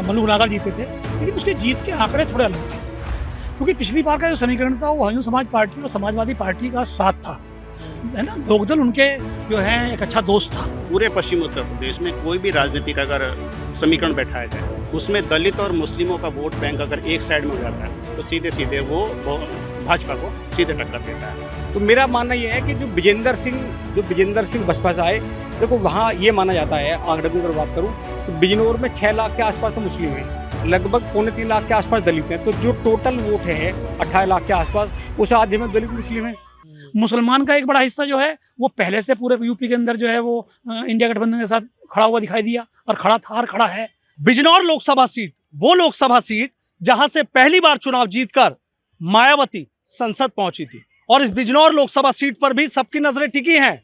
मल्लू नागर जीते थे, लेकिन उसके जीत के आंकड़े थोड़े अलग थे, क्योंकि पिछली बार का जो समीकरण था वो बहुजन समाज पार्टी और समाजवादी पार्टी का साथ था, है ना। लोकदल उनके जो है एक अच्छा दोस्त था। पूरे पश्चिम उत्तर प्रदेश में कोई भी राजनीतिक अगर समीकरण बैठाया जाए उसमें दलित और मुस्लिमों का वोट बैंक अगर एक साइड में हो जाता है तो सीधे सीधे वो भाजपा को सीधे टक्कर देता है। तो मेरा मानना ये है कि जो विजेंद्र सिंह बसपा से आए, देखो वहाँ ये माना जाता है, आंकड़े की अगर बात करूँ तो बिजनौर में 6 लाख के आसपास तो मुस्लिम हैं, लगभग 3.25 लाख के आसपास दलित हैं, तो जो टोटल वोट है 18 लाख के आसपास, उस आधे में दलित मुस्लिम है। मुसलमान का एक बड़ा हिस्सा जो है वो पहले से पूरे यूपी के अंदर जो है वो इंडिया गठबंधन के साथ खड़ा हुआ दिखाई दिया और खड़ा था और खड़ा है। बिजनौर लोकसभा सीट वो लोकसभा सीट जहां से पहली बार चुनाव जीतकर मायावती संसद पहुंची थी, और इस बिजनौर लोकसभा सीट पर भी सबकी नजरें टिकी हैं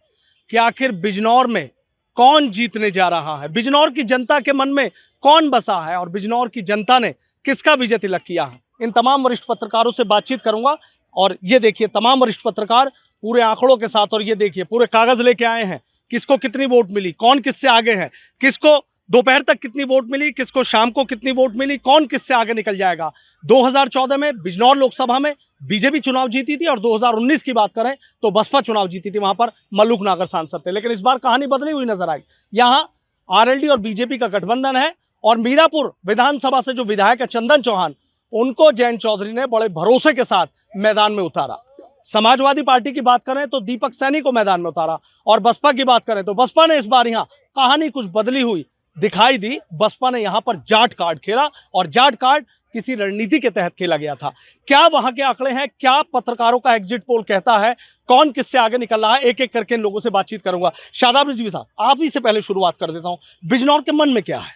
कि आखिर बिजनौर में कौन जीतने जा रहा है, बिजनौर की जनता के मन में कौन बसा है और बिजनौर की जनता ने किसका विजय तिलक किया है। इन तमाम वरिष्ठ पत्रकारों से बातचीत करूंगा, और ये देखिए तमाम वरिष्ठ पत्रकार पूरे आंकड़ों के साथ, और ये देखिए पूरे कागज लेके आए हैं, किसको कितनी वोट मिली, कौन किससे आगे है, किसको दोपहर तक कितनी वोट मिली, किसको शाम को कितनी वोट मिली, कौन किससे आगे निकल जाएगा। 2014 में बिजनौर लोकसभा में बीजेपी चुनाव जीती थी, और 2019 की बात करें तो बसपा चुनाव जीती थी, वहां पर मल्लू नागर सांसद थे। लेकिन इस बार कहानी बदली हुई नजर आई। यहाँ आरएलडी और बीजेपी का गठबंधन है, और मीरापुर विधानसभा से जो विधायक है चंदन चौहान, उनको जयंत चौधरी ने बड़े भरोसे के साथ मैदान में उतारा। समाजवादी पार्टी की बात करें तो दीपक सैनी को मैदान में उतारा, और बसपा की बात करें तो बसपा ने इस बार यहाँ कहानी कुछ बदली हुई दिखाई दी। बसपा ने यहाँ पर जाट कार्ड खेला, और जाट कार्ड किसी रणनीति के तहत खेला गया था। क्या वहां के आंकड़े हैं, क्या पत्रकारों का एग्जिट पोल कहता है, कौन किससे आगे निकल रहा है, एक एक करके इन लोगों से बातचीत करूंगा। शादाब रिजवी साहब, आप ही से पहले शुरुआत कर देता हूं, बिजनौर के मन में क्या है?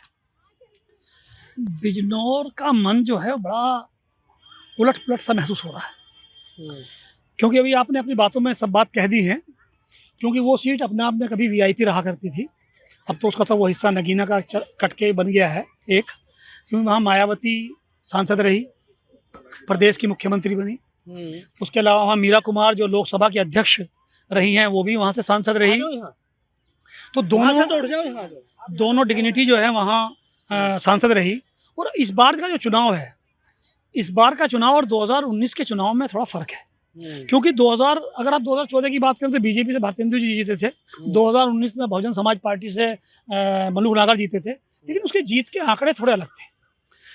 बिजनौर का मन जो है बड़ा उलट पुलट सा महसूस हो रहा है, क्योंकि अभी आपने अपनी बातों में सब बात कह दी है। क्योंकि वो सीट अपने आप में कभी वीआईपी रहा करती थी, अब तो उसका तो वो हिस्सा नगीना का कट के बन गया है एक, क्योंकि वहाँ मायावती सांसद रही, प्रदेश की मुख्यमंत्री बनी। उसके अलावा वहाँ मीरा कुमार जो लोकसभा की अध्यक्ष रही हैं, वो भी वहाँ से सांसद रही। तो दोनों डिग्निटी जो है वहाँ सांसद रही। और इस बार का जो चुनाव है, इस बार का चुनाव और 2019 के चुनाव में थोड़ा फर्क है। क्योंकि अगर आप 2014 की बात करें तो बीजेपी से भारतेंदु जी जीते थे, 2019 में बहुजन समाज पार्टी से मल्लू नागर जीते थे, लेकिन उसके जीत के आंकड़े थोड़े अलग थे,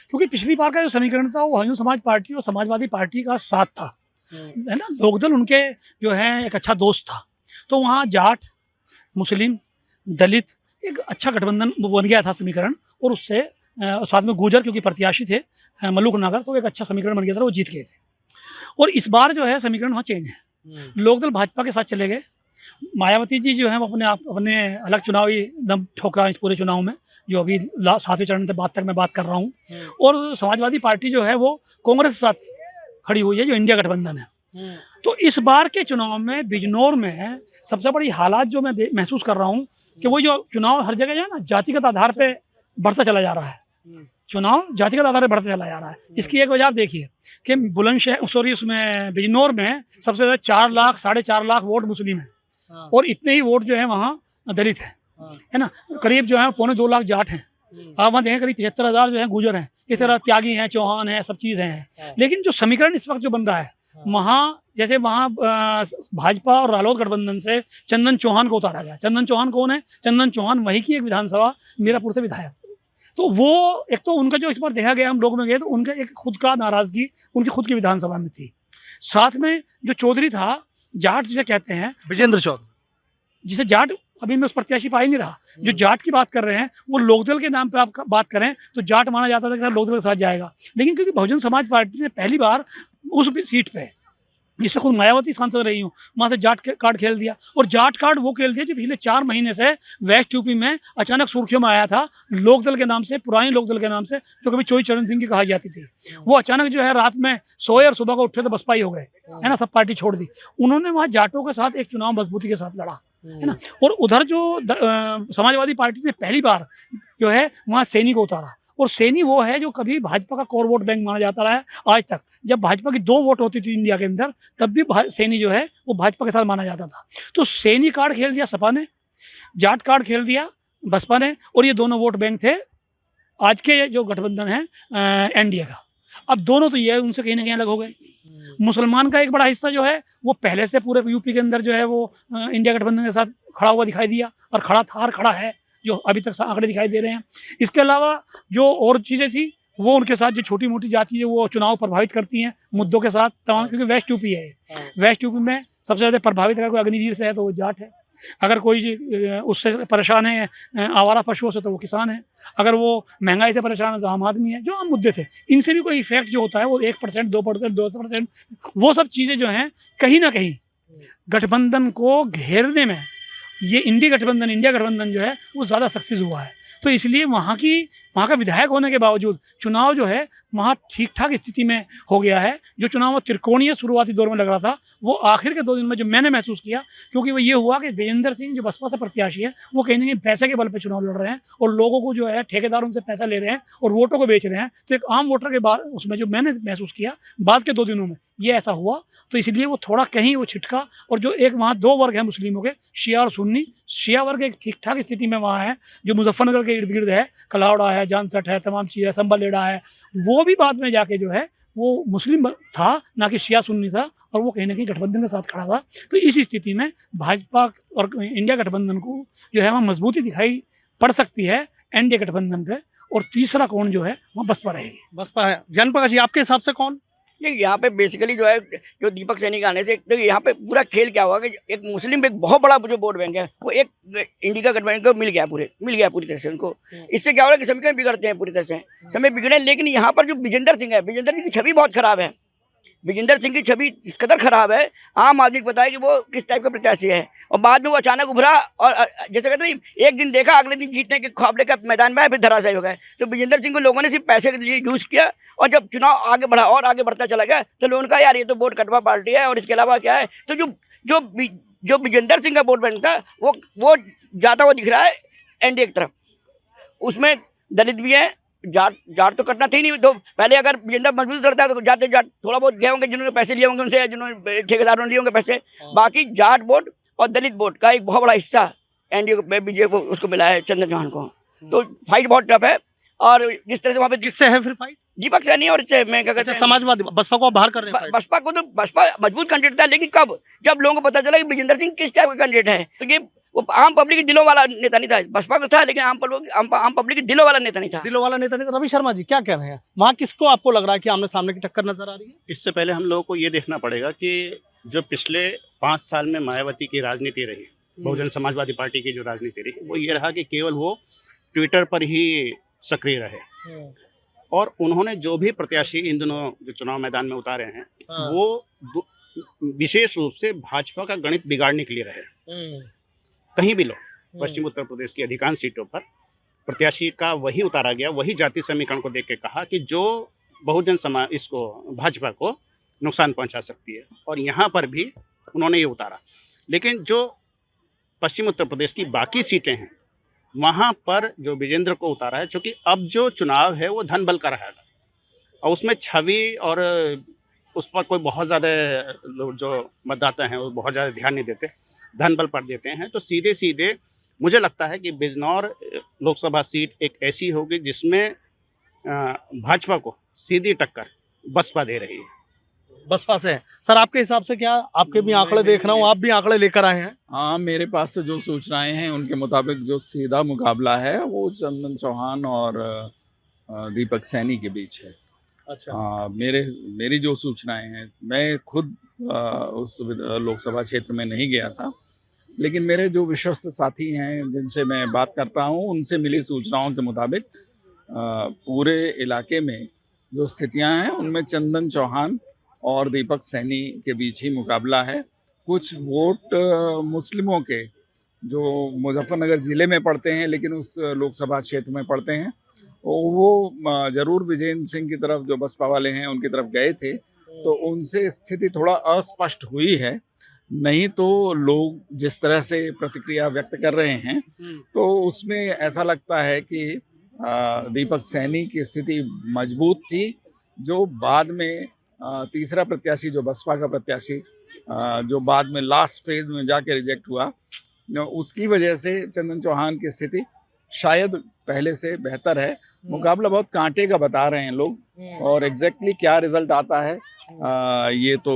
क्योंकि पिछली बार का जो समीकरण था वो बहुजन समाज पार्टी और समाजवादी पार्टी का साथ था, है ना। लोकदल उनके जो है एक अच्छा दोस्त था, तो वहाँ जाट, मुस्लिम, दलित एक अच्छा गठबंधन बन गया था समीकरण, और उससे साथ में गुर्जर क्योंकि प्रत्याशी थे मल्लू नागर, तो एक अच्छा समीकरण बन गया था, वो जीत गए थे। और इस बार जो है समीकरण वहाँ चेंज है, लोकदल भाजपा के साथ चले गए। मायावती जी जो है वो अपने अलग चुनावी दम ठोका इस पूरे चुनाव में, जो अभी 7वें चरण से बात तक मैं बात कर रहा हूँ। और समाजवादी पार्टी जो है वो कांग्रेस के साथ खड़ी हुई है, जो इंडिया गठबंधन है। तो इस बार के चुनाव में बिजनौर में सबसे बड़ी हालात जो मैं महसूस कर रहा हूँ कि वो जो चुनाव हर जगह जो है ना जातिगत आधार पर बढ़ता चला जा रहा है, चुनाव जातिगत आधार पर बढ़ता चला जा रहा है। इसकी एक वजह आप देखिए कि बुलंदशहर उसमें बिजनौर में सबसे ज़्यादा 4 लाख 4.5 लाख वोट मुस्लिम है, और इतने ही वोट जो है वहाँ दलित है ना। करीब जो है 2.25 लाख जाट हैं, आप वहाँ देखें करीब 75,000 जो है गुर्जर हैं, इस तरह त्यागी हैं, चौहान हैं, सब चीज़ें हैं। लेकिन जो समीकरण इस वक्त जो बन रहा है वहाँ, जैसे वहाँ भाजपा और रालोद गठबंधन से चंदन चौहान को उतारा गया। चंदन चौहान कौन है? चंदन चौहान वही की एक विधानसभा मीरापुर से विधायक। तो वो एक तो उनका जो इस बार देखा गया, हम लोग में गए तो उनका एक खुद का नाराजगी उनकी खुद की विधानसभा में थी। साथ में जो चौधरी था, जाट जिसे कहते हैं, विजेंद्र चौधरी, जिसे जाट अभी में उस प्रत्याशी पा ही नहीं रहा। जो जाट की बात कर रहे हैं वो लोकदल के नाम पे आप बात करें तो जाट माना जाता था कि लोकदल के साथ जाएगा, लेकिन क्योंकि बहुजन समाज पार्टी ने पहली बार उस सीट पे, जिससे खुद मायावती सांसद रही हूँ, वहाँ से जाट कार्ड खेल दिया। और जाट कार्ड वो खेल दिया जो पिछले 4 महीने से वेस्ट यूपी में अचानक सुर्खियों में आया था, लोकदल के नाम से, पुरानी लोकदल के नाम से, जो कभी चोई चरण सिंह की कहा जाती थी। वो अचानक जो है रात में सोए और सुबह को उठे तो बसपा ही हो गए, है ना, सब पार्टी छोड़ दी। उन्होंने वहाँ जाटों के साथ एक चुनाव मजबूती के साथ लड़ा, है ना। और उधर जो समाजवादी पार्टी ने पहली बार जो है वहाँ सैनी को उतारा, और सैनी वो है जो कभी भाजपा का कोर वोट बैंक माना जाता रहा है आज तक। जब भाजपा की 2 वोट होती थी इंडिया के अंदर, तब भी सैनी जो है वो भाजपा के साथ माना जाता था। तो सैनी कार्ड खेल दिया सपा ने, जाट कार्ड खेल दिया बसपा ने, और ये दोनों वोट बैंक थे आज के जो गठबंधन है एनडीए का, अब दोनों तो ये है उनसे कहीं ना कहीं अलग हो गए। मुसलमान का एक बड़ा हिस्सा जो है वो पहले से पूरे यूपी के अंदर जो है वो इंडिया गठबंधन के साथ खड़ा हुआ दिखाई दिया और खड़ा था और खड़ा है, जो अभी तक आंकड़े दिखाई दे रहे हैं। इसके अलावा जो और चीज़ें थी वो उनके साथ जो छोटी मोटी जाति है वो चुनाव प्रभावित करती हैं मुद्दों के साथ तमाम, क्योंकि वेस्ट यूपी है, वेस्ट यूपी में सबसे ज़्यादा प्रभावित अगर कोई अग्निवीर से है तो वो जाट है, अगर कोई उससे परेशान है आवारा पशुओं से तो वो किसान है, अगर वो महंगाई से परेशान है तो आम आदमी है। जो आम मुद्दे थे इनसे भी कोई इफेक्ट जो होता है वो 1%, 2%, 2%, वो सब चीज़ें जो हैं कहीं ना कहीं गठबंधन को घेरने में ये इंडिया गठबंधन जो है वो ज़्यादा सक्सेस हुआ है। तो इसलिए वहाँ का विधायक होने के बावजूद चुनाव जो है वहाँ ठीक ठाक स्थिति में हो गया है। जो चुनाव त्रिकोणीय शुरुआती दौर में लग रहा था वो आखिर के 2 दिन में जो मैंने महसूस किया, क्योंकि वो ये हुआ कि विजेंद्र सिंह जो बसपा से प्रत्याशी है वो कहीं ना कहीं पैसे के बल पर चुनाव लड़ रहे हैं और लोगों को जो है ठेकेदार उनसे पैसा ले रहे हैं और वोटों को बेच रहे हैं। तो एक आम वोटर के बाद उसमें जो मैंने महसूस किया बाद के 2 दिनों में ये ऐसा हुआ, तो इसलिए वो थोड़ा कहीं वो छिटका। और जो एक वहाँ 2 वर्ग हैं मुस्लिमों के, शिया और सुन्नी, शिया वर्ग एक ठीक ठाक स्थिति में वहाँ है, जो मुजफ्फरनगर के इर्द गिर्द है, कलावड़ा है, जानसठ है, तमाम चीज़ें, संबलेड़ा है, वो भी बाद में जाके जो है वो मुस्लिम था ना कि शिया सुन्नी था और वो कहीं ना कहीं गठबंधन के साथ खड़ा था। तो इस स्थिति में भाजपा और इंडिया गठबंधन को जो है वहाँ मजबूती दिखाई पड़ सकती है एनडीए गठबंधन पे, और तीसरा कौन जो है वहाँ बसपा रहेगी। बसपा है। ज्ञान प्रकाश जी, आपके हिसाब से कौन? नहीं, यहाँ पे बेसिकली जो है जो दीपक सैनी के आने से देखिए यहाँ पे पूरा खेल क्या हुआ कि एक मुस्लिम एक बहुत बड़ा जो वोट बैंक है वो एक इंडिया गठबंधन को मिल गया पूरी तरह से उनको। इससे क्या हो रहा है कि समीकरण बिगड़ते हैं पूरी तरह से, समय बिगड़े। लेकिन यहाँ पर जो विजेंद्र सिंह है, विजेंद्र सिंह की छवि बहुत खराब है। विजेंद्र सिंह की छवि इस कदर खराब है, आम आदमी को पता है कि वो किस टाइप का प्रत्याशी है, और बाद में वो अचानक उभरा और जैसे कहते नहीं एक दिन देखा अगले दिन जीतने के ख्वाब लेकर मैदान में आए, फिर धराशायी हो गए। तो विजेंद्र सिंह को लोगों ने सिर्फ पैसे के लिए यूज़ किया, और जब चुनाव आगे बढ़ा और आगे बढ़ता चला गया तो लोगों ने कहा यार ये तो वोट कटवा पार्टी है, और इसके अलावा क्या है। तो जो विजेंद्र सिंह का वोट बैंक था वो जाता हुआ दिख रहा है एनडीए की तरफ। उसमें दलित भी है, जाट तो कटना था ही नहीं। तो पहले अगर विजेंद्र मजबूत करता है तो जाट थोड़ा बहुत गए होंगे जिन्होंने पैसे लिए होंगे उनसे, जिन्होंने ठेकेदारों ने लिए होंगे पैसे। बाकी जाट वोट और दलित वोट का एक बहुत बड़ा हिस्सा एनडीए को, बीजेपी को उसको मिला है, चंद्र चौहान को। तो फाइट बहुत टफ है। और जिस तरह से वहाँ पे किससे है फिर फाइट? दीपक सैनी और इससे मैं क्या कहते हैं समाजवादी, बसपा को आप बाहर कर रहे हैं? बसपा को तो बसपा मजबूत कैंडिडेट था, लेकिन कब? जब लोगों को पता चला कि विजेंद्र सिंह किस टाइप का कैंडिडेट है। तो ये वो आम पब्लिक के दिलों वाला नेता नहीं था, बसपा को था लेकिन आम पब्लिक के दिलों वाला नेता नहीं था। दिलों वाला नेता नहीं था। रवि शर्मा जी क्या कह रहे हैं, वहाँ किसको आपको लग रहा है कि आमने सामने की टक्कर नजर आ रही है? इससे पहले हम लोगों को ये देखना पड़ेगा कि जो पिछले 5 साल में मायावती की राजनीति रही, बहुजन समाजवादी पार्टी की जो राजनीति रही, वो ये रहा कि केवल वो ट्विटर पर ही सक्रिय रहे, और उन्होंने जो भी प्रत्याशी इन दिनों जो चुनाव मैदान में उतारे हैं वो विशेष रूप से भाजपा का गणित बिगाड़ने के लिए रहे। कहीं भी लो, पश्चिम उत्तर प्रदेश की अधिकांश सीटों पर प्रत्याशी का वही उतारा गया, वही जाति समीकरण को देख के कहा कि जो बहुजन समाज इसको भाजपा को नुकसान पहुंचा सकती है, और यहाँ पर भी उन्होंने ये उतारा। लेकिन जो पश्चिम उत्तर प्रदेश की बाकी सीटें हैं वहाँ पर जो विजेंद्र को उतारा है, चूँकि अब जो चुनाव है वो धन बल का रहेगा, और उसमें छवि और उस पर कोई बहुत ज़्यादा लोग जो मतदाता हैं वो बहुत ज़्यादा ध्यान नहीं देते, धन बल पर देते हैं। तो सीधे सीधे मुझे लगता है कि बिजनौर लोकसभा सीट एक ऐसी होगी जिसमें भाजपा को सीधी टक्कर बसपा दे रही है। बसपा से है। सर आपके हिसाब से क्या, आपके भी आंकड़े देख रहा हूँ, आप भी आंकड़े लेकर आए हैं? हाँ, मेरे पास तो जो सूचनाएं हैं उनके मुताबिक जो सीधा मुकाबला है वो चंदन चौहान और दीपक सैनी के बीच है। अच्छा। मेरी जो सूचनाएं हैं, मैं खुद उस लोकसभा क्षेत्र में नहीं गया था, लेकिन मेरे जो विश्वस्त साथी हैं जिनसे मैं बात करता हूँ उनसे मिली सूचनाओं के मुताबिक पूरे इलाके में जो स्थितियाँ हैं उनमें चंदन चौहान और दीपक सैनी के बीच ही मुकाबला है। कुछ वोट मुस्लिमों के जो मुजफ्फरनगर ज़िले में पड़ते हैं लेकिन उस लोकसभा क्षेत्र में पड़ते हैं, वो ज़रूर विजेंद्र सिंह की तरफ, जो बसपा वाले हैं उनकी तरफ गए थे, तो उनसे स्थिति थोड़ा अस्पष्ट हुई है। नहीं तो लोग जिस तरह से प्रतिक्रिया व्यक्त कर रहे हैं तो उसमें ऐसा लगता है कि दीपक सैनी की स्थिति मजबूत थी, जो बाद में तीसरा प्रत्याशी जो बसपा का प्रत्याशी जो बाद में लास्ट फेज में जाके रिजेक्ट हुआ, उसकी वजह से चंदन चौहान की स्थिति शायद पहले से बेहतर है। मुकाबला बहुत कांटे का बता रहे हैं लोग, और एग्जैक्टली क्या रिजल्ट आता है ये तो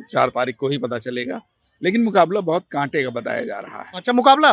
4 तारीख को ही पता चलेगा, लेकिन मुकाबला बहुत कांटे का बताया जा रहा है। अच्छा, मुकाबला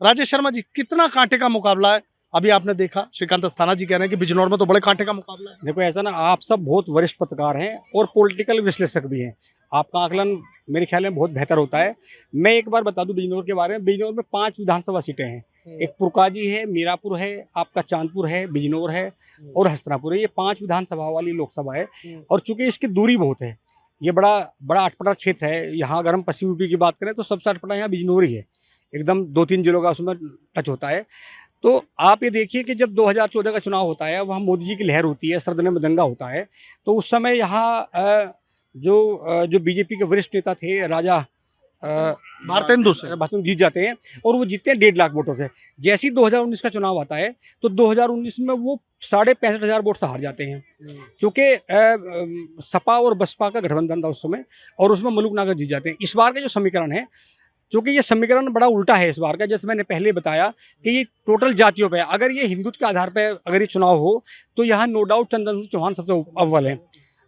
राजेश शर्मा जी, कितना कांटे का मुकाबला है? अभी आपने देखा श्रीकांत अस्थाना जी कह रहे हैं कि बिजनौर में तो बड़े कांटे का मुकाबला है। देखो ऐसा ना, आप सब बहुत वरिष्ठ पत्रकार हैं और पॉलिटिकल विश्लेषक भी हैं, आपका आकलन मेरे ख्याल में बहुत बेहतर होता है। मैं एक बार बता दूं बिजनौर के बारे में। बिजनौर में 5 विधानसभा सीटें हैं, एक पुरकाजी है, मीरापुर है, आपका चांदपुर है, बिजनौर है और हस्तिनापुर है। ये 5 विधानसभा वाली लोकसभा है, और चूंकि इसकी दूरी बहुत है, ये बड़ा अटपटा क्षेत्र है। यहाँ अगर हम पश्चिम यूपी की बात करें तो सबसे अटपटा यहाँ बिजनौर ही है, एकदम 2-3 जिलों का उसमें टच होता है। तो आप ये देखिए कि जब 2014 का चुनाव होता है, वहाँ मोदी जी की लहर होती है, सरदने में दंगा होता है, तो उस समय यहाँ जो बीजेपी के वरिष्ठ नेता थे, राजा भारतेंदु जीत जाते हैं, और वो जीतते हैं 1.5 लाख वोटों से। जैसे ही 2019 का चुनाव आता है तो 2019 में वो 65,500 वोट से हार जाते हैं, क्योंकि सपा और बसपा का गठबंधन था उस समय, और उसमें मलूक नागर जीत जाते हैं। इस बार का जो समीकरण है, क्योंकि ये समीकरण बड़ा उल्टा है इस बार का, जैसे मैंने पहले बताया कि ये टोटल जातियों पे, अगर ये हिंदुत्व के आधार पर अगर ये चुनाव हो तो यहाँ नो डाउट चंदन सिंह चौहान सबसे अव्वल है।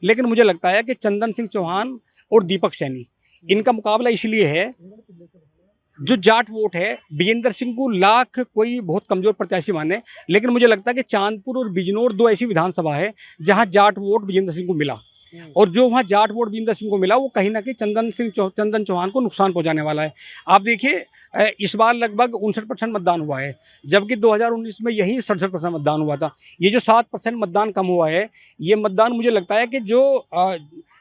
लेकिन मुझे लगता है कि चंदन सिंह चौहान और दीपक सैनी, इनका मुकाबला इसलिए है, जो जाट वोट है, विजेंद्र सिंह को लाख कोई बहुत कमजोर प्रत्याशी माने, लेकिन मुझे लगता है कि चांदपुर और बिजनौर 2 ऐसी विधानसभा है जहां जाट वोट विजेंद्र सिंह को मिला, और जो वहाँ जाट वोट विजेंद्र सिंह को मिला वो कहीं ना कहीं चंदन चौहान को नुकसान पहुंचाने वाला है। आप देखिए इस बार लगभग 59% मतदान हुआ है, जबकि 2019 में यही 67% मतदान हुआ था। ये जो 7% मतदान कम हुआ है, ये मतदान मुझे लगता है कि जो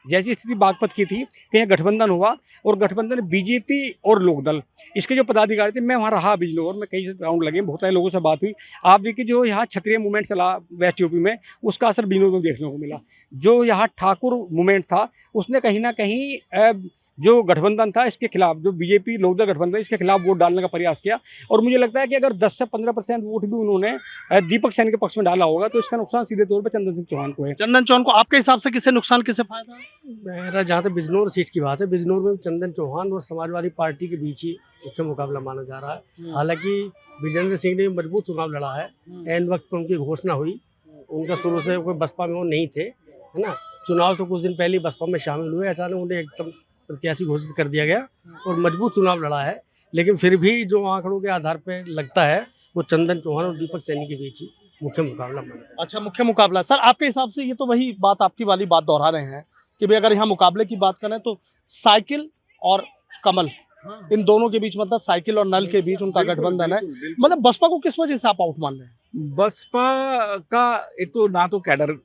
जैसी स्थिति बागपत की थी कि यहाँ गठबंधन हुआ, और गठबंधन बीजेपी और लोकदल, इसके जो पदाधिकारी थे, मैं वहाँ रहा बिजनौर में, कई राउंड लगे, बहुत सारे लोगों से बात हुई। आप देखिए जो यहाँ क्षत्रिय मूवमेंट चला वेस्ट यूपी में, उसका असर बिजनौर में देखने को मिला। जो यहाँ ठाकुर मूवमेंट था, उसने कहीं ना कहीं जो गठबंधन था इसके खिलाफ, जो बीजेपी लोकदल गठबंधन, इसके खिलाफ वोट डालने का प्रयास किया। और मुझे लगता है कि अगर 10 से 15% वोट भी उन्होंने दीपक सैनी के पक्ष में डाला होगा तो इसका नुकसान सीधे तौर पर चंदन सिंह चौहान को है। चंदन चौहान को आपके हिसाब से किसे नुकसान, किसे फायदा? मेरा जहाँ तक बिजनौर सीट की बात है, बिजनौर में चंदन चौहान और समाजवादी पार्टी के बीच ही मुख्य मुकाबला माना जा रहा है। हालांकि विजेंद्र सिंह ने मजबूत चुनाव लड़ा है, एन वक्त पर उनकी घोषणा हुई, उनका शुरू से कोई बसपा में वो नहीं थे, है ना। चुनाव से कुछ दिन पहले बसपा में शामिल हुए, अचानक उन्हें एकदम प्रत्याशी घोषित कर दिया गया और मजबूत चुनाव लड़ा है। लेकिन फिर भी जो आंकड़ों के आधार पर लगता है वो चंदन चौहान और दीपक सैनी के बीच ही मुख्य मुकाबला माना। अच्छा, मुख्य मुकाबला। सर आपके हिसाब से ये तो वही बात, आपकी वाली बात दोहरा रहे हैं कि भाई अगर यहाँ मुकाबले की बात करें तो साइकिल और कमल, इन दोनों के बीच, मतलब साइकिल और नल के बीच उनका गठबंधन है। मतलब बसपा को किस वजह से आप आउट मान रहे हैं? बसपा का एक तो ना तो कैडर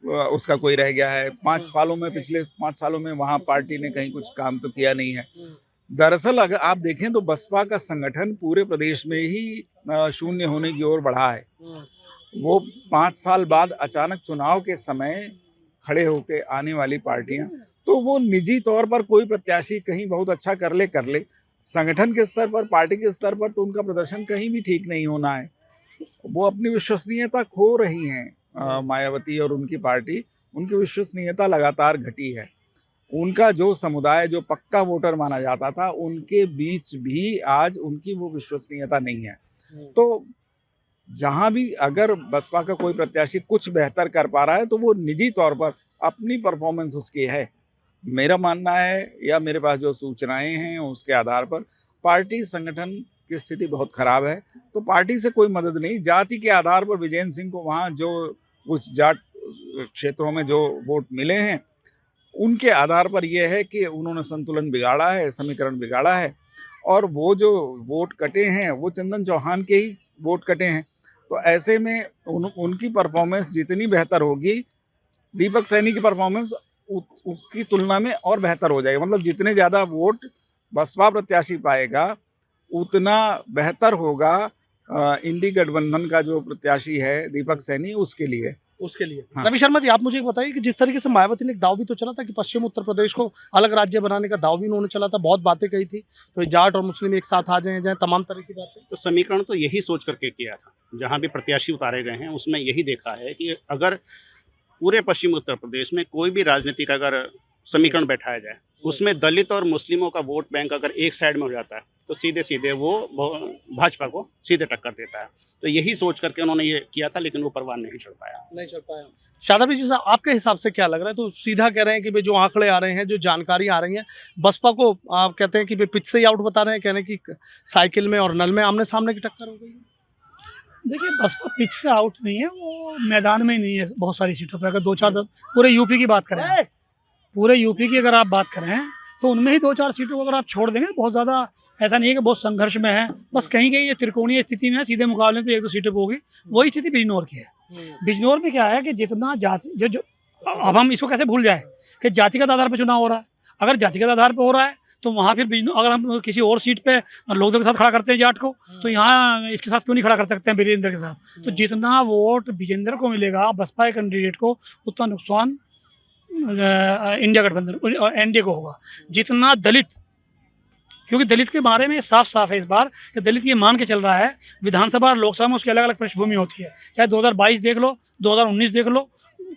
उसका कोई रह गया है। 5 सालों में, पिछले 5 सालों में वहाँ पार्टी ने कहीं कुछ काम तो किया नहीं है। दरअसल अगर आप देखें तो बसपा का संगठन पूरे प्रदेश में ही शून्य होने की ओर बढ़ा है। वो 5 साल बाद अचानक चुनाव के समय खड़े होके आने वाली पार्टियां, तो वो निजी तौर पर कोई प्रत्याशी कहीं बहुत अच्छा कर ले, संगठन के स्तर पर, पार्टी के स्तर पर तो उनका प्रदर्शन कहीं भी ठीक नहीं होना है। वो अपनी विश्वसनीयता खो रही हैं। मायावती और उनकी पार्टी, उनकी विश्वसनीयता लगातार घटी है। उनका जो समुदाय, जो पक्का वोटर माना जाता था, उनके बीच भी आज उनकी वो विश्वसनीयता नहीं है। तो जहां भी अगर बसपा का कोई प्रत्याशी कुछ बेहतर कर पा रहा है तो वो निजी तौर पर अपनी परफॉर्मेंस उसकी है। मेरा मानना है, या मेरे पास जो सूचनाएं हैं उसके आधार पर, पार्टी संगठन की स्थिति बहुत खराब है। तो पार्टी से कोई मदद नहीं। जाति के आधार पर विजेंद्र सिंह को वहाँ जो कुछ जाट क्षेत्रों में जो वोट मिले हैं, उनके आधार पर यह है कि उन्होंने संतुलन बिगाड़ा है, समीकरण बिगाड़ा है, और वो जो वोट कटे हैं वो चंदन चौहान के ही वोट कटे हैं। तो ऐसे में उनकी परफॉर्मेंस जितनी बेहतर होगी, दीपक सैनी की परफॉर्मेंस उसकी तुलना में और बेहतर हो जाएगी। मतलब जितने ज़्यादा वोट बसपा प्रत्याशी पाएगा उतना बेहतर होगा इंडी गठबंधन का जो प्रत्याशी है दीपक सैनी, उसके लिए। हाँ। रवि शर्मा जी, आप मुझे बताइए कि जिस तरीके से मायावती ने एक दाव भी तो चला था कि पश्चिम उत्तर प्रदेश को अलग राज्य बनाने का दाव भी उन्होंने चला था, बहुत बातें कही थी, तो जाट और मुस्लिम एक साथ आ जाएं, तमाम तरह की बातें। तो समीकरण तो यही सोच करके किया था। जहाँ भी प्रत्याशी उतारे गए हैं उसमें यही देखा है कि अगर पूरे पश्चिम उत्तर प्रदेश में कोई भी राजनीतिक अगर समीकरण बैठाया जाए, उसमें दलित और मुस्लिमों का वोट बैंक अगर एक साइड में हो जाता है तो सीधे सीधे वो भाजपा को सीधे टक्कर देता है। तो यही सोच करके उन्होंने ये किया था, लेकिन वो परवान नहीं चढ़ पाया। नहीं चल पाया। शादाब जी साहब, आपके हिसाब से क्या लग रहा है? तो सीधा कह रहे हैं कि भाई जो आंकड़े आ रहे हैं, जो जानकारी आ रही है, बसपा को आप कहते हैं कि भाई पिच से ही आउट बता रहे हैं, कहने की साइकिल में और नल में आमने सामने की टक्कर हो गई है। देखिए, बसपा पिच से आउट नहीं है, वो मैदान में ही नहीं है बहुत सारी सीटों पर। अगर 2-4 पूरे यूपी की बात करें, पूरे यूपी की अगर आप बात करें तो उनमें ही 2-4 सीटों को अगर आप छोड़ देंगे, बहुत ज़्यादा ऐसा नहीं है कि बहुत संघर्ष में है। बस कहीं कहीं ये त्रिकोणीय स्थिति में है, सीधे मुकाबले तो 1-2 सीटों पर होगी। वही स्थिति बिजनौर की है। बिजनौर में क्या है कि जितना जाति जो अब हम इसको कैसे भूल जाए कि जातिगत आधार पर चुनाव हो रहा है। अगर जातिगत आधार पर हो रहा है तो वहाँ फिर बिजनौर, अगर हम किसी और सीट पे लोकदल के साथ खड़ा करते हैं जाट को, तो यहाँ इसके साथ क्यों नहीं खड़ा कर सकते हैं विजेंद्र के साथ? तो जितना वोट विजेंद्र को मिलेगा बसपा के कैंडिडेट को, उतना नुकसान इंडिया गठबंधन और एनडीए को होगा। जितना दलित, क्योंकि दलित के बारे में साफ साफ है इस बार कि दलित ये मान के चल रहा है विधानसभा और लोकसभा में उसकी अलग अलग पृष्ठभूमि होती है। चाहे 2022 देख लो, 2019 देख लो,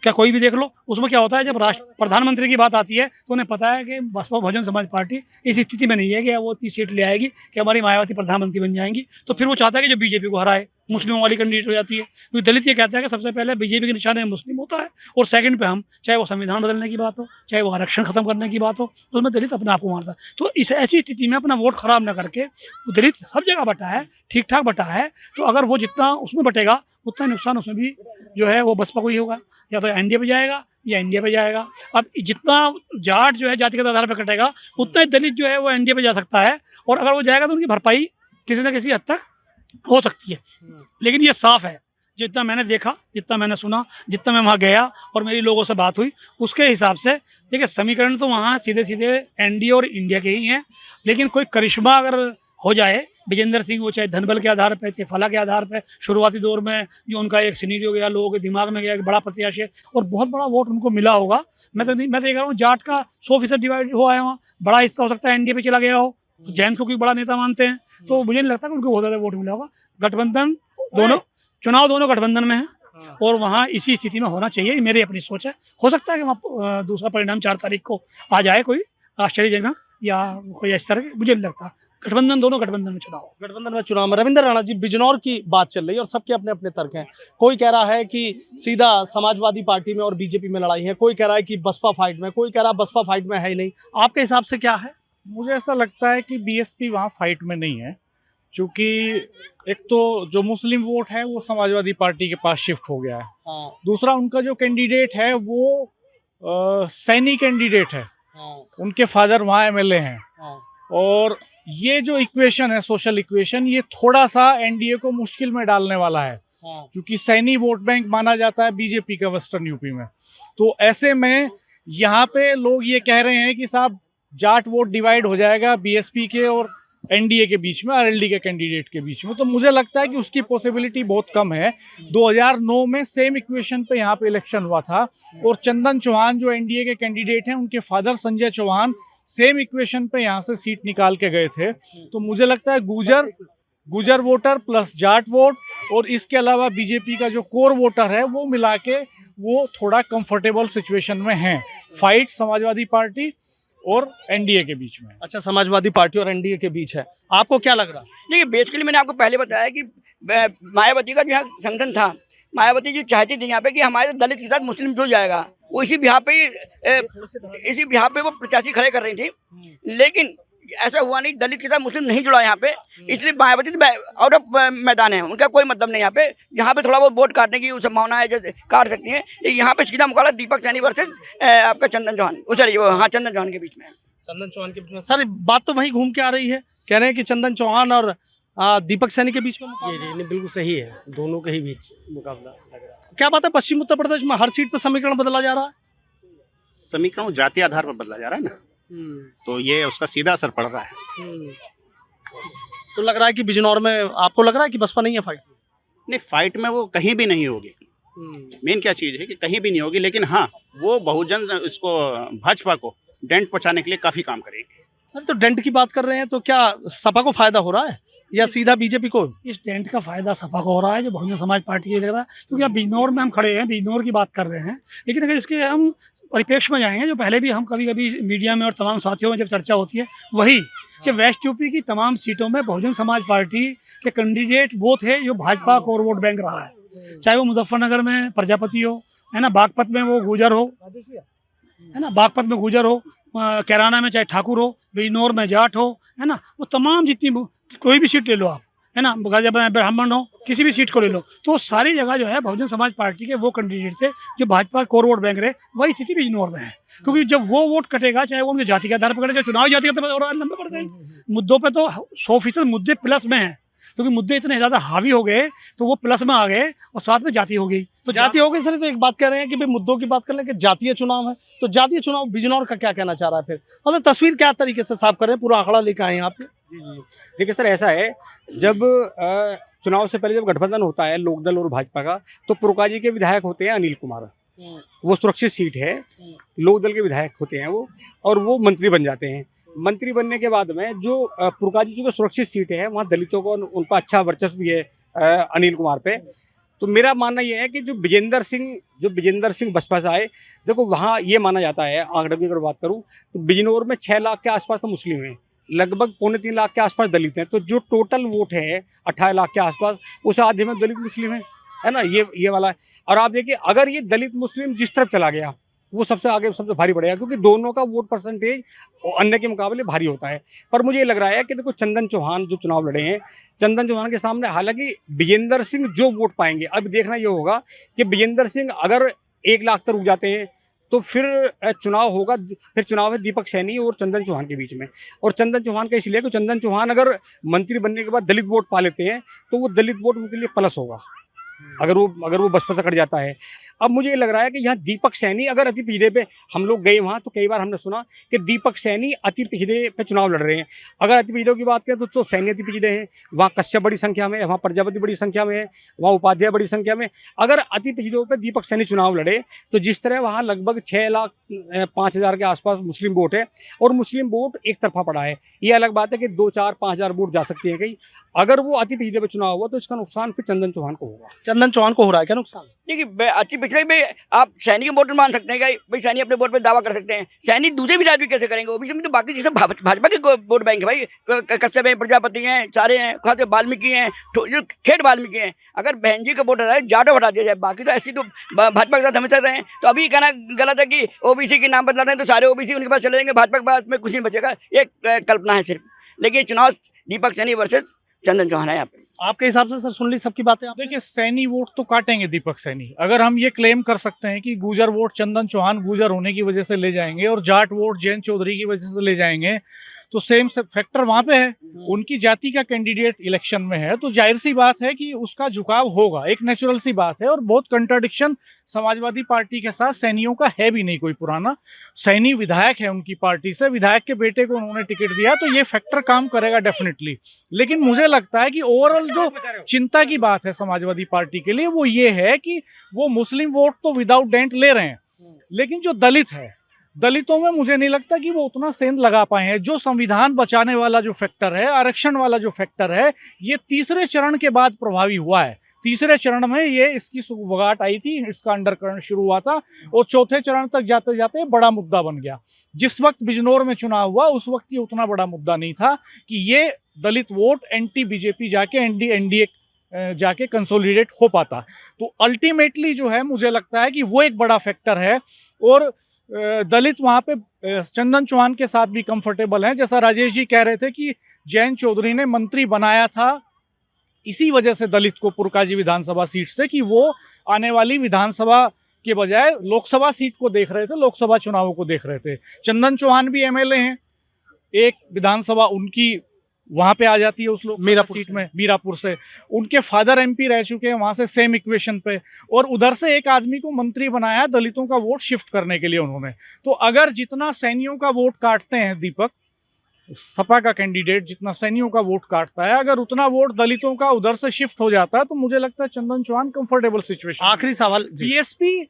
क्या कोई भी देख लो, उसमें क्या होता है जब प्रधानमंत्री की बात आती है तो उन्हें पता है कि बसपा बहुजन समाज पार्टी इस स्थिति में नहीं है कि वो इतनी सीट ले आएगी कि हमारी मायावती प्रधानमंत्री बन जाएंगी। तो फिर वो चाहता है कि जो बीजेपी को हराए, मुस्लिमों वाली कैंडिडेट हो जाती है। क्योंकि दलित ये कहता है कि सबसे पहले बीजेपी के निशाने मुस्लिम होता है और सेकंड पे हम, चाहे वो संविधान बदलने की बात हो, चाहे वो आरक्षण खत्म करने की बात हो, तो उसमें दलित अपने आप को मारता है। तो इस ऐसी स्थिति में अपना वोट खराब न करके, दलित सब जगह बटा है, ठीक ठाक बटा है, तो अगर वो जितना उसमें बटेगा उतना नुकसान उसमें भी जो है वो बसपा को ही होगा। या तो एनडीए पे जाएगा या इंडिया पे जाएगा। अब जितना जाट जो है जातिगत आधार पर कटेगा, उतना ही दलित जो है वो एनडीए पे जा सकता है, और अगर वो जाएगा तो उनकी भरपाई किसी न किसी हद तक हो सकती है। लेकिन ये साफ है, जितना मैंने देखा, जितना मैंने सुना, जितना मैं वहाँ गया और मेरी लोगों से बात हुई, उसके हिसाब से देखिए समीकरण तो वहाँ सीधे सीधे एनडीए और इंडिया के ही हैं। लेकिन कोई करिश्मा अगर हो जाए, विजेंद्र सिंह वो चाहे धनबल के आधार पर, चाहे फला के आधार पर, शुरुआती दौर में जो उनका एक सिनेरियो गया, लोगों के दिमाग में गया कि बड़ा प्रत्याशी है और बहुत बड़ा वोट उनको मिला होगा। मैं तो ये कह रहा हूँ जाट का 100% डिवाइड हुआ है, वहाँ बड़ा हिस्सा हो सकता है एनडीए पे चला गया हो, जैन को कोई बड़ा नेता मानते हैं, तो मुझे नहीं लगता कि उनको बहुत ज़्यादा वोट मिला होगा। गठबंधन दोनों चुनाव दोनों गठबंधन में है और वहाँ इसी स्थिति में होना चाहिए, ये मेरी अपनी सोच है। हो सकता है कि वहाँ दूसरा परिणाम 4 तारीख को आ जाए, कोई आश्चर्यजनक या कोई इस तरह, मुझे नहीं लगता। गठबंधन दोनों गठबंधन में चुनाव में। रविंद्र राणा जी, बिजनौर की बात चल रही है और सबके अपने अपने तर्क हैं। कोई कह रहा है कि सीधा समाजवादी पार्टी में और बीजेपी में लड़ाई है, कोई कह रहा है कि बसपा फाइट में, कोई कह रहा है बसपा फाइट में है ही नहीं। आपके हिसाब से क्या है? मुझे ऐसा लगता है कि बीएसपी वहाँ फाइट में नहीं है, क्योंकि एक तो जो मुस्लिम वोट है वो समाजवादी पार्टी के पास शिफ्ट हो गया है। दूसरा, उनका जो कैंडिडेट है वो सैनी कैंडिडेट है, उनके फादर वहाँ एमएलए हैं। और ये जो इक्वेशन है, सोशल इक्वेशन, ये थोड़ा सा एनडीए को मुश्किल में डालने वाला है, क्योंकि सैनी वोट बैंक माना जाता है बीजेपी का वेस्टर्न यूपी में। तो ऐसे में यहाँ पे लोग ये कह रहे हैं कि साहब जाट वोट डिवाइड हो जाएगा बीएसपी के और एनडीए के बीच में, आरएलडी के कैंडिडेट के बीच में। तो मुझे लगता है कि उसकी पॉसिबिलिटी बहुत कम है। 2009 में सेम इक्वेशन पे यहाँ पे इलेक्शन हुआ था और चंदन चौहान जो एनडीए के कैंडिडेट हैं, उनके father Sanjay Chauhan same equation पे यहाँ से सीट निकाल के गए थे। तो मुझे लगता है गुजर वोटर प्लस जाट वोट और इसके अलावा बीजेपी का जो कोर वोटर है वो मिला के वो थोड़ा कंफर्टेबल सिचुएशन में है। फाइट समाजवादी पार्टी और एनडीए के बीच में। अच्छा, समाजवादी पार्टी और एनडीए के बीच है, आपको क्या लग रहा है? देखिए, बेसिकली मैंने आपको पहले बताया कि मायावती का जो है संगठन था, मायावती जो चाहती थी यहाँ पे कि हमारे दलित के साथ मुस्लिम जुड़ जाएगा, वो इसी बिहार पे वो प्रत्याशी खड़े कर रही थी। लेकिन ऐसा हुआ नहीं, दलित के साथ मुस्लिम नहीं जुड़ा यहाँ पे, इसलिए मायावती आउट ऑफ मैदान है, उनका कोई मतलब नहीं यहाँ पे। यहाँ पे थोड़ा बहुत वोट काटने की संभावना है, जैसे काट सकती है। यहाँ पे सीधा मुकाबला दीपक सैनी वर्सेस आपका चंदन चौहान, चंदन चौहान के बीच में। चंदन चौहान के बीच में सर बात तो वहीं घूम के आ रही है, कह रहे हैं कि चंदन चौहान और दीपक सैनी के बीच में ये बिल्कुल सही है, दोनों के ही बीच मुकाबला लग रहा है। क्या बात है, पश्चिम उत्तर प्रदेश में हर सीट पर समीकरण बदला जा रहा है? समीकरण जातीय आधार पर बदला जा रहा है ना, तो ये उसका सीधा असर पड़ रहा है। तो लग रहा है कि बिजनौर में आपको लग रहा है कि बसपा नहीं है फाइट? नहीं, फाइट में वो कहीं भी नहीं होगी। मेन क्या चीज़ है कि कहीं भी नहीं होगी, लेकिन हाँ वो बहुजन इसको भाजपा को डेंट पहुंचाने के लिए काफ़ी काम करेगी। सर, तो डेंट की बात कर रहे हैं तो क्या सपा को फायदा हो रहा है? या सीधा बीजेपी को? इस टेंट का फायदा सपा को हो रहा है, जो बहुजन समाज पार्टी के लग रहा है, क्योंकि अब बिजनौर में हम खड़े हैं, बिजनौर की बात कर रहे हैं, लेकिन अगर इसके हम परिप्रेक्ष्य में जाएंगे, जो पहले भी हम कभी कभी मीडिया में और तमाम साथियों में जब चर्चा होती है, वही कि वेस्ट यूपी की तमाम सीटों में बहुजन समाज पार्टी के कैंडिडेट वो थे जो भाजपा को वोट बैंक रहा है, चाहे वो मुजफ्फरनगर में प्रजापति हो, है ना, बागपत में वो गुजर हो, है ना, बागपत में गुजर हो, कैराना में चाहे ठाकुर हो, बिजनौर में जाट हो, है ना, वो तमाम जितनी कोई भी सीट ले लो आप, है ना, गाजियाबाद में ब्राह्मण हो, किसी भी सीट को ले लो, तो सारी जगह जो है बहुजन समाज पार्टी के वो कैंडिडेट थे जो भाजपा कोर वोट बैंक रहे। वही स्थिति बिजनौर में है, क्योंकि जब वो वोट कटेगा, चाहे वो उनके जाति के आधार पर कटे, चाहे चुनाव जाति के आधार पर, और लंबे पड़ते हैं मुद्दों पे तो 100% मुद्दे प्लस में हैं, क्योंकि मुद्दे इतने ज़्यादा हावी हो गए तो वो प्लस में आ गए और साथ में जाति हो गई। तो जाति हो गई सर, तो एक बात कह रहे हैं कि भाई मुद्दों की बात कर लें कि जातीय चुनाव है, तो जातीय चुनाव बिजनौर का क्या कहना चाह रहा है फिर, मतलब तस्वीर क्या तरीके से साफ कर रहे हैं, पूरा आंकड़ा लेकर आए यहाँ पे? जी। देखिए सर, ऐसा है, जब चुनाव से पहले जब गठबंधन होता है लोकदल और भाजपा का, तो पुरकाजी के विधायक होते हैं अनिल कुमार, वो सुरक्षित सीट है, लोकदल के विधायक होते हैं वो, और वो मंत्री बन जाते हैं। मंत्री बनने के बाद में जो पुरकाजी जो सुरक्षित सीट है, वहाँ दलितों को उन पर अच्छा वर्चस्व भी है अनिल कुमार पे। तो मेरा मानना ये है कि जो विजेंद्र सिंह बसपा से आए, देखो वहाँ ये माना जाता है, आंकड़े की अगर बात करूँ तो बिजनौर में 6 लाख के आसपास तो मुस्लिम हैं, लगभग 2.25 लाख के आसपास दलित हैं, तो जो टोटल वोट है 18 लाख के आसपास, उस आधे में दलित मुस्लिम है ना, ये वाला है। और आप देखिए, अगर ये दलित मुस्लिम जिस तरफ चला गया, वो सबसे आगे सबसे भारी पड़ेगा, क्योंकि दोनों का वोट परसेंटेज अन्य के मुकाबले भारी होता है। पर मुझे ये लग रहा है कि देखो, चंदन चौहान जो चुनाव लड़े हैं, चंदन चौहान के सामने हालांकि विजेंद्र सिंह जो वोट पाएंगे, अब देखना ये होगा कि विजेंद्र सिंह अगर 1 लाख तक रुक जाते हैं तो फिर चुनाव होगा, फिर चुनाव है दीपक सैनी और चंदन चौहान के बीच में। और चंदन चौहान का इसलिए कि चंदन चौहान अगर मंत्री बनने के बाद दलित वोट पा लेते हैं, तो वो दलित वोट उनके लिए प्लस होगा, अगर वो बसपा से कट जाता है। अब मुझे ये लग रहा है कि यहाँ दीपक सैनी अगर अति पिछड़े पे, हम लोग गए वहाँ तो कई बार हमने सुना कि दीपक सैनी अति पिछड़े पे चुनाव लड़ रहे हैं। अगर अति पिछड़ों की बात करें तो सैनी अति पिछड़े हैं, वहाँ कश्यप बड़ी संख्या में है, वहाँ प्रजापति बड़ी संख्या में है, वहाँ उपाध्याय बड़ी संख्या में। अगर अति पिछड़ों पे दीपक सैनी चुनाव लड़े तो जिस तरह वहाँ लगभग 6,05,000 के आसपास मुस्लिम वोट है, और मुस्लिम वोट एक तरफा पड़ा है। ये अलग बात है कि 2-4-5,000 वोट जा सकती है कहीं। अगर वो अति पिछड़े पे चुनाव हुआ तो इसका नुकसान फिर चंदन चौहान को होगा। चंदन चौहान को हो रहा है क्या नुकसान? देखिए, अति पिछड़े में आप सैनी के वोटर मान सकते हैं क्या? भाई सैनी अपने वोट पे दावा कर सकते हैं, सैनी दूसरे भी राज्य कैसे करेंगे? ओबीसी में तो बाकी जैसे भाजपा के वोट बैंक है भाई, कश्यप है, प्रजापति हैं, सारे हैं, खाते वाल्मीकि हैं, जो खेत वाल्मीकि हैं। अगर बहन जी का वोट है जाटो हटा दिया जाए, बाकी तो ऐसी तो भाजपा के साथ हमेशा रहे हैं। तो अभी कहना गलत है कि ओबीसी के नाम पर लड़ रहे हैं तो सारे ओबीसी उनके पास चले जाएंगे, भाजपा के पास में कुछ नहीं बचेगा। एक कल्पना है सिर्फ, लेकिन चुनाव दीपक सैनी वर्सेस चंदन चौहान है यहाँ पे। आपके हिसाब से सर सुन ली सबकी बातें आप? देखिए, सैनी वोट तो काटेंगे दीपक सैनी। अगर हम ये क्लेम कर सकते हैं कि गुजर वोट चंदन चौहान गुजर होने की वजह से ले जाएंगे और जाट वोट जयंत चौधरी की वजह से ले जाएंगे, तो सेम फैक्टर वहां पे है। उनकी जाति का कैंडिडेट इलेक्शन में है, तो जाहिर सी बात है कि उसका झुकाव होगा, एक नेचुरल सी बात है। और बहुत कंट्राडिक्शन समाजवादी पार्टी के साथ सैनियों का है भी नहीं कोई पुराना। सैनी विधायक है उनकी पार्टी से, विधायक के बेटे को उन्होंने टिकट दिया, तो ये फैक्टर काम करेगा डेफिनेटली। लेकिन मुझे लगता है कि ओवरऑल जो चिंता की बात है समाजवादी पार्टी के लिए, वो ये है कि वो मुस्लिम वोट तो विदाउट डेंट ले रहे हैं, लेकिन जो दलित है, दलितों में मुझे नहीं लगता कि वो उतना सेंध लगा पाए हैं। जो संविधान बचाने वाला जो फैक्टर है, आरक्षण वाला जो फैक्टर है, ये तीसरे चरण के बाद प्रभावी हुआ है। तीसरे चरण में ये इसकी सुगबुगाहट आई थी, इसका अंडरकरण शुरू हुआ था, और चौथे चरण तक जाते जाते बड़ा मुद्दा बन गया। जिस वक्त बिजनौर में चुनाव हुआ उस वक्त ये उतना बड़ा मुद्दा नहीं था कि ये दलित वोट एंटी बीजेपी जाके एनडीए जाके कंसोलिडेट हो पाता। तो अल्टीमेटली जो है, मुझे लगता है कि वो एक बड़ा फैक्टर है। और दलित वहाँ पे चंदन चौहान के साथ भी कंफर्टेबल हैं। जैसा राजेश जी कह रहे थे कि जयंत चौधरी ने मंत्री बनाया था इसी वजह से दलित को पुरकाजी विधानसभा सीट से, कि वो आने वाली विधानसभा के बजाय लोकसभा सीट को देख रहे थे, लोकसभा चुनावों को देख रहे थे। चंदन चौहान भी एमएलए हैं, एक विधानसभा उनकी वहाँ पे आ जाती है उस लोग मीरापुर सीट में, मीरापुर से। उनके फादर एमपी रह चुके हैं वहाँ से, सेम इक्वेशन पे। और उधर से एक आदमी को मंत्री बनाया दलितों का वोट शिफ्ट करने के लिए उन्होंने। तो अगर जितना सैनियों का वोट काटते हैं दीपक, सपा का कैंडिडेट जितना सैनियों का वोट काटता है, अगर उतना वोट दलितों का उधर से शिफ्ट हो जाता है, तो मुझे लगता है चंदन चौहान कंफर्टेबल सिचुएशन। आखिरी सवाल, बीएसपी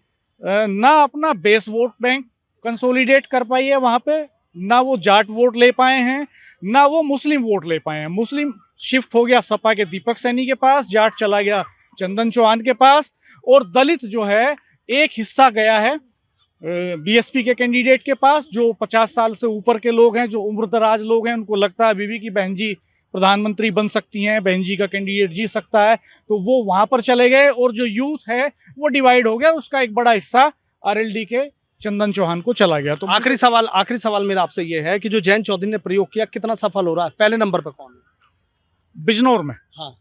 ना अपना बेस वोट बैंक कंसोलिडेट कर पाई है वहाँ पे, ना वो जाट वोट ले पाए हैं, ना वो मुस्लिम वोट ले पाए हैं। मुस्लिम शिफ्ट हो गया सपा के दीपक सैनी के पास, जाट चला गया चंदन चौहान के पास, और दलित जो है एक हिस्सा गया है बीएसपी के कैंडिडेट के पास, जो 50 साल से ऊपर के लोग हैं, जो उम्रदराज लोग हैं, उनको लगता है बीबी की बहन जी प्रधानमंत्री बन सकती हैं, बहन जी का कैंडिडेट जीत सकता है, तो वो वहां पर चले गए। और जो यूथ है वो डिवाइड हो गया, उसका एक बड़ा हिस्सा आरएलडी के चंदन चौहान को चला गया। तो आखिरी सवाल मेरा आपसे ये है कि जो जयंत चौधरी ने प्रयोग किया कितना सफल हो रहा है? पहले नंबर पर कौन है बिजनौर में? हाँ,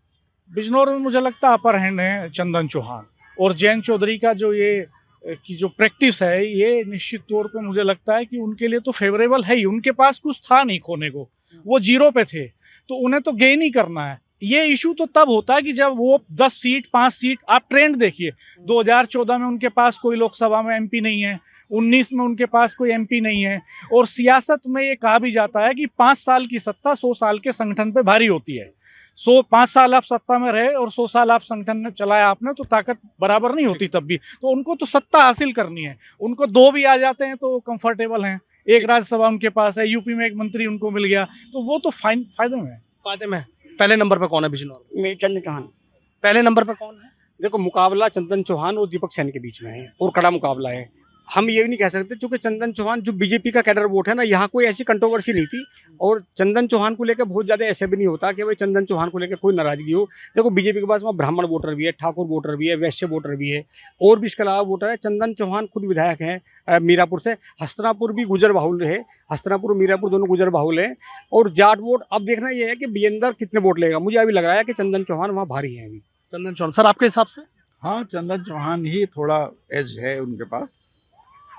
बिजनौर में मुझे लगता है अपर हैंड है चंदन चौहान, और जयंत चौधरी का जो ये की जो प्रैक्टिस है ये निश्चित तौर पे मुझे लगता है कि उनके लिए तो फेवरेबल है ही। उनके पास कुछ था नहीं खोने को, वो जीरो पे थे, तो उन्हें तो गेन ही करना है। ये इशू तो तब होता है कि जब वो 10 सीट 5 सीट, आप ट्रेंड देखिए, 2014 में उनके पास कोई लोकसभा में एमपी नहीं है, 19 में उनके पास कोई एमपी नहीं है। और सियासत में ये कहा भी जाता है कि 5 साल की सत्ता 100 साल के संगठन पे भारी होती है। 5 साल आप सत्ता में रहे और 100 साल आप संगठन में चलाया आपने, तो ताकत बराबर नहीं होती तब भी। तो उनको तो सत्ता हासिल करनी है, उनको 2 भी आ जाते हैं तो कंफर्टेबल हैं, एक राज्यसभा उनके पास है, यूपी में एक मंत्री उनको मिल गया, तो वो तो फायदे में है। फायदे में। पहले नंबर पर कौन है बिजनौर में? में चंदन चौहान। पहले नंबर पर कौन है? देखो, मुकाबला चंदन चौहान और दीपक सैनी के बीच में है, और कड़ा मुकाबला है। हम ये नहीं कह सकते, क्योंकि चंदन चौहान जो बीजेपी का कैडर वोट है ना, यहाँ कोई ऐसी कंट्रोवर्सी नहीं थी, और चंदन चौहान को लेकर बहुत ज़्यादा ऐसे भी नहीं होता कि भाई चंदन चौहान को लेकर कोई नाराजगी हो। देखो, बीजेपी के पास वहाँ ब्राह्मण वोटर भी है, ठाकुर वोटर भी है, वैश्य वोटर भी है, और भी इसके अलावा वोटर है। चंदन चौहान खुद विधायक हैं मीरापुर से, हस्तिनापुर भी गुजर बाहुल है, हस्तिनापुर मीरापुर दोनों गुजर बाहुल हैं। और जाट वोट अब देखना ये है कि विजेंदर कितने वोट लेगा। मुझे अभी लग रहा है कि चंदन चौहान वहाँ भारी है अभी। चंदन चौहान। सर, आपके हिसाब से? हाँ, चंदन चौहान ही थोड़ा एज है उनके पास।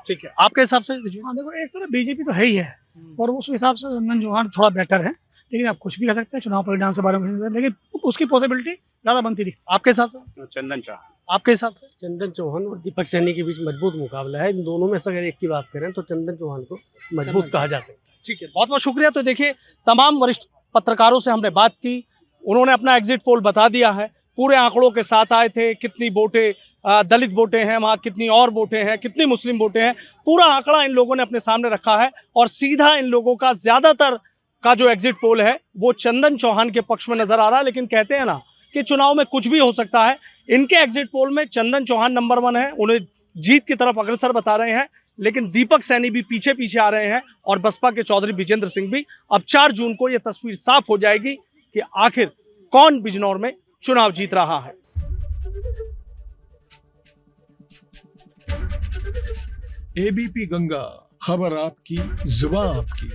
ठीक है, आपके हिसाब से? हाँ, देखो, एक तरह बीजेपी तो है ही है, और उस हिसाब से चंदन चौहान थोड़ा बेटर है, लेकिन आप कुछ भी कह सकते हैं, चुनाव परिणाम से बारे में कह सकते हैं, लेकिन उसकी पॉसिबिलिटी ज़्यादा बनती दिखती आपके हिसाब से? चंदन चौहान। आपके हिसाब से? चंदन चौहान और दीपक सैनी के बीच मजबूत मुकाबला है। इन दोनों में से अगर एक की बात करें तो चंदन चौहान को मजबूत कहा जा सकता है। ठीक है, बहुत बहुत शुक्रिया। तो देखिए, तमाम वरिष्ठ पत्रकारों से हमने बात की, उन्होंने अपना एग्जिट पोल बता दिया है, पूरे आंकड़ों के साथ आए थे, कितनी वोटें दलित वोटें हैं वहाँ, कितनी और वोटें हैं, कितनी मुस्लिम वोटें हैं, पूरा आंकड़ा इन लोगों ने अपने सामने रखा है। और सीधा इन लोगों का ज़्यादातर का जो एग्जिट पोल है वो चंदन चौहान के पक्ष में नजर आ रहा है। लेकिन कहते हैं ना कि चुनाव में कुछ भी हो सकता है। इनके एग्जिट पोल में चंदन चौहान नंबर 1 है, उन्हें जीत की तरफ अग्रसर बता रहे हैं, लेकिन दीपक सैनी भी पीछे पीछे आ रहे हैं, और बसपा के चौधरी विजेंद्र सिंह भी। अब 4 जून को यह तस्वीर साफ हो जाएगी कि आखिर कौन बिजनौर में चुनाव जीत रहा है। एबीपी गंगा, खबर आपकी, जुबान आपकी।